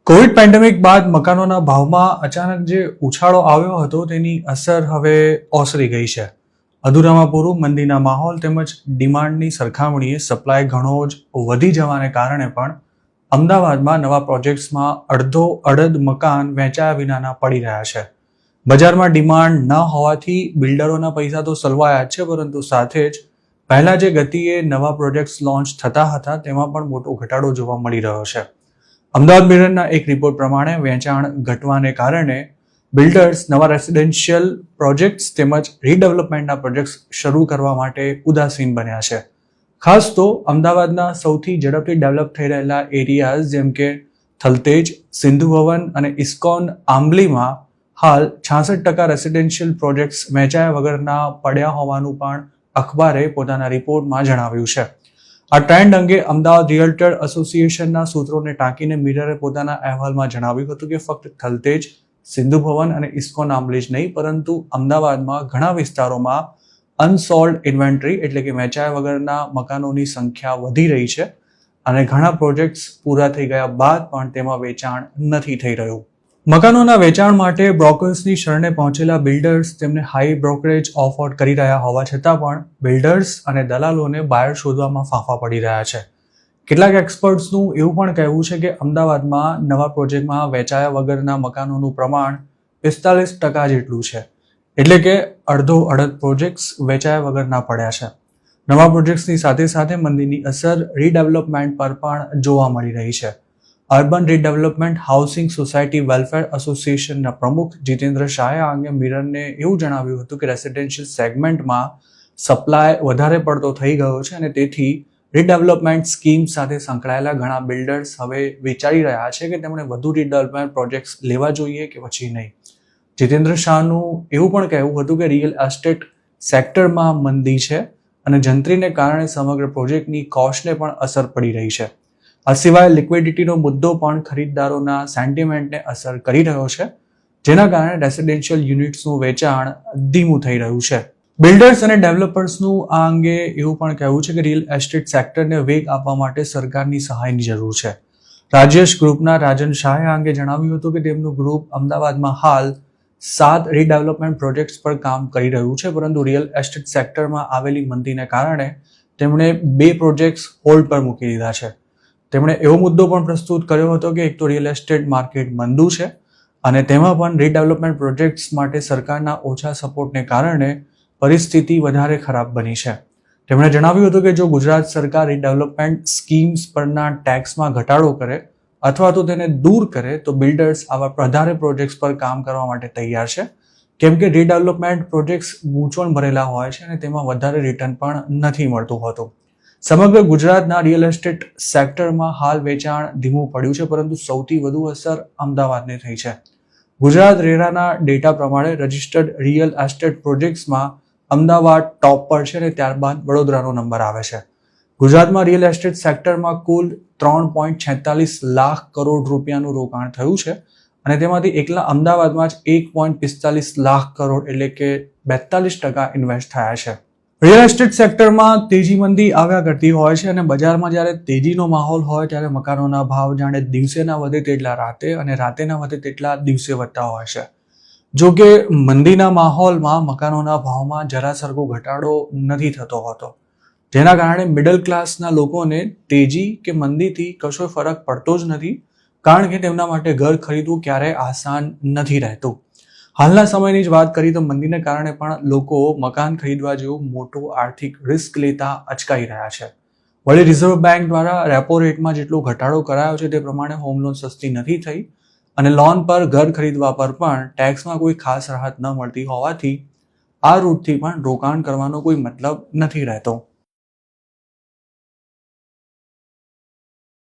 Covid pandemic બાદ મકાનોના ભાવમાં અચાનક જે ઉછાળો આવ્યો હતો તેની અસર હવે ઓસરી ગઈ છે. અધૂરામાં પૂરું મંદીના માહોલ તેમજ ડિમાન્ડની સરખામણીએ સપ્લાય ઘણો જ વધી જવાને કારણે પણ અમદાવાદમાં નવા પ્રોજેક્ટ્સમાં અડધો અડધ મકાન વેચાયા વિનાના પડી રહ્યા છે. બજારમાં ડિમાન્ડ ન હોવાથી બિલ્ડરોના પૈસા તો સલવાયા જ છે, પરંતુ સાથે જ પહેલા જે ગતિએ નવા પ્રોજેક્ટ્સ લોન્ચ થતા હતા તેમાં પણ મોટો ઘટાડો જોવા મળી રહ્યો છે. અમદાવાદ મિરરના એક રિપોર્ટ પ્રમાણે વેચાણ ઘટવાને કારણે બિલ્ડર્સ નવા રેસિડેન્શિયલ પ્રોજેક્ટ્સ તેમજ રીડેવલપમેન્ટના પ્રોજેક્ટ્સ શરૂ કરવા માટે ઉદાસીન બન્યા છે. ખાસ તો અમદાવાદના સૌથી ઝડપથી ડેવલપ થઈ રહેલા એરિયાઝ જેમ કે થલતેજ, સિંધુ ભવન અને ઇસ્કોન આંબલીમાં હાલ 66% રેસિડેન્શિયલ પ્રોજેક્ટ્સ વેચાયા વગરના પડ્યા હોવાનું પણ અખબારે પોતાના રિપોર્ટમાં જણાવ્યું છે. આ ટ્રેન્ડ અંગે અમદાવાદ રિયલ્ટર એસોસિએશનના સૂત્રોને ટાંકીને મિરરે પોતાના અહેવાલમાં જણાવ્યું હતું કે ફક્ત થલતેજ, સિંધુ ભવન અને ઇસ્કોન આંબલી જ નહીં, પરંતુ અમદાવાદમાં ઘણા વિસ્તારોમાં અનસોલ્ડ ઇન્વેન્ટરી એટલે કે વેચાયા વગરના મકાનોની સંખ્યા વધી રહી છે અને ઘણા પ્રોજેક્ટ્સ પૂરા થઈ ગયા બાદ પણ તેમાં વેચાણ નથી થઈ રહ્યું. મકાનોના વેચાણ માટે બ્રોકર્સની શરણે પહોંચેલા બિલ્ડર્સ તેમને હાઈ બ્રોકરેજ ઓફર કરી રહ્યા હોવા છતાં પણ બિલ્ડર્સ અને દલાલોને બાયર શોધવામાં ફાંફા પડી રહ્યા છે. કેટલાક એક્સપર્ટ્સનું એવું પણ કહેવું છે કે અમદાવાદમાં નવા પ્રોજેક્ટમાં વેચાયા વગરના મકાનોનું પ્રમાણ 45% જેટલું છે, એટલે કે અડધો અડધ પ્રોજેક્ટ્સ વેચાયા વગરના પડ્યા છે. નવા પ્રોજેક્ટ્સની સાથે સાથે મંદીની અસર રીડેવલપમેન્ટ પર પણ જોવા મળી રહી છે. Urban redevelopment housing society welfare એસોસિએશનના પ્રમુખ જીતેન્દ્ર શાહે આ અંગે મિરરને એવું જણાવ્યું હતું કે રેસિડેન્શિયલ સેગમેન્ટમાં સપ્લાય વધારે પડતો થઈ ગયો છે અને તેથી રીડેવલપમેન્ટ સ્કીમ સાથે સંકળાયેલા ઘણા બિલ્ડર્સ હવે વિચારી રહ્યા છે કે તેમણે વધુ રીડેવલપમેન્ટ પ્રોજેક્ટ્સ લેવા જોઈએ કે પછી નહીં. જીતેન્દ્ર શાહનું એવું પણ કહેવું હતું કે રિયલ એસ્ટેટ સેક્ટરમાં મંદી છે અને જંત્રીને કારણે સમગ્ર પ્રોજેક્ટની કોસ્ટને પણ અસર પડી રહી છે. આ સિવાય લિક્વિડિટીનો મુદ્દો પણ ખરીદદારોના સેન્ટિમેન્ટને અસર કરી રહ્યો છે, જેના કારણે રેસિડેન્શિયલ યુનિટ્સનું વેચાણ ધીમું થઈ રહ્યું છે. બિલ્ડર્સ અને ડેવલપર્સનું આ અંગે એવું પણ કહેવું છે કે રિયલ એસ્ટેટ સેક્ટરને વેગ આપવા માટે સરકારની સહાયની જરૂર છે. રાજેશ ગ્રુપના રાજન શાહે આ અંગે જણાવ્યું હતું કે તેમનું ગ્રુપ અમદાવાદમાં હાલ 7 રીડેવલપમેન્ટ પ્રોજેક્ટ્સ પર કામ કરી રહ્યું છે, પરંતુ રિયલ એસ્ટેટ સેક્ટરમાં આવેલી મંદીને કારણે તેમણે 2 પ્રોજેક્ટ્સ હોલ્ડ પર મૂકી દીધા છે. તેમણે એવો મુદ્દો પણ પ્રસ્તુત કર્યો હતો કે એક તો રિયલ એસ્ટેટ માર્કેટ મંદું છે અને તેમાં પણ રીડેવલપમેન્ટ પ્રોજેક્ટ્સ માટે સરકારના ઓછા સપોર્ટને કારણે પરિસ્થિતિ વધારે ખરાબ બની છે. તેમણે જણાવ્યું હતું કે જો ગુજરાત સરકાર રીડેવલપમેન્ટ સ્કીમ્સ પરના ટેક્સમાં ઘટાડો કરે અથવા તો તેને દૂર કરે તો બિલ્ડર્સ આવા વધારે પ્રોજેક્ટ્સ પર કામ કરવા માટે તૈયાર છે, કેમ કે રીડેવલપમેન્ટ પ્રોજેક્ટ્સ ગૂંચવણ ભરેલા હોય છે અને તેમાં વધારે રિટર્ન પણ નથી મળતું હોતું. સમગ્ર ગુજરાતના રિયલ એસ્ટેટ સેક્ટરમાં હાલ વેચાણ ધીમું પડ્યું છે, પરંતુ સૌથી વધુ અસર અમદાવાદને થઈ છે. ગુજરાત રેરાના ડેટા પ્રમાણે રજિસ્ટર્ડ રિયલ એસ્ટેટ પ્રોજેક્ટ્સમાં અમદાવાદ ટોપ પર છે અને ત્યારબાદ વડોદરાનો નંબર આવે છે. ગુજરાતમાં રિયલ એસ્ટેટ સેક્ટરમાં કુલ 3.46 લાખ કરોડ રૂપિયાનું રોકાણ થયું છે અને તેમાંથી એકલા અમદાવાદમાં જ 1.45 લાખ કરોડ એટલે કે 42% ઇન્વેસ્ટ થયા છે. રિયલ એસ્ટેટ સેક્ટરમાં તેજી મંદી આવ્યા કરતી હોય છે અને બજારમાં જ્યારે તેજીનો માહોલ હોય ત્યારે મકાનોના ભાવ જાણે દિવસેના વધે તેટલા રાતે અને રાતેના વધે તેટલા દિવસે વધતા હોય છે. જો કે મંદીના માહોલમાં મકાનોના ભાવમાં જરા સરખો ઘટાડો નથી થતો હોતો, જેના કારણે મિડલ ક્લાસના લોકોને તેજી કે મંદીથી કશો ફરક પડતો જ નથી, કારણ કે તેમના માટે ઘર ખરીદવું ક્યારેય આસાન નથી રહેતું. હાલના સમયની જ વાત કરીએ તો મંદીને કારણે પણ લોકો મકાન ખરીદવા જેવું મોટું આર્થિક રિસ્ક લેતા અચકાઈ રહ્યા છે. વળી રિઝર્વ બેંક દ્વારા રેપો રેટમાં જેટલો ઘટાડો કરાયો છે તે પ્રમાણે હોમ લોન સસ્તી નથી થઈ અને લોન પર ઘર ખરીદવા પર પણ ટેક્સમાં કોઈ ખાસ રાહત ન મળતી હોવાથી આ રૂટથી પણ રોકાણ કરવાનો કોઈ મતલબ નથી રહેતો.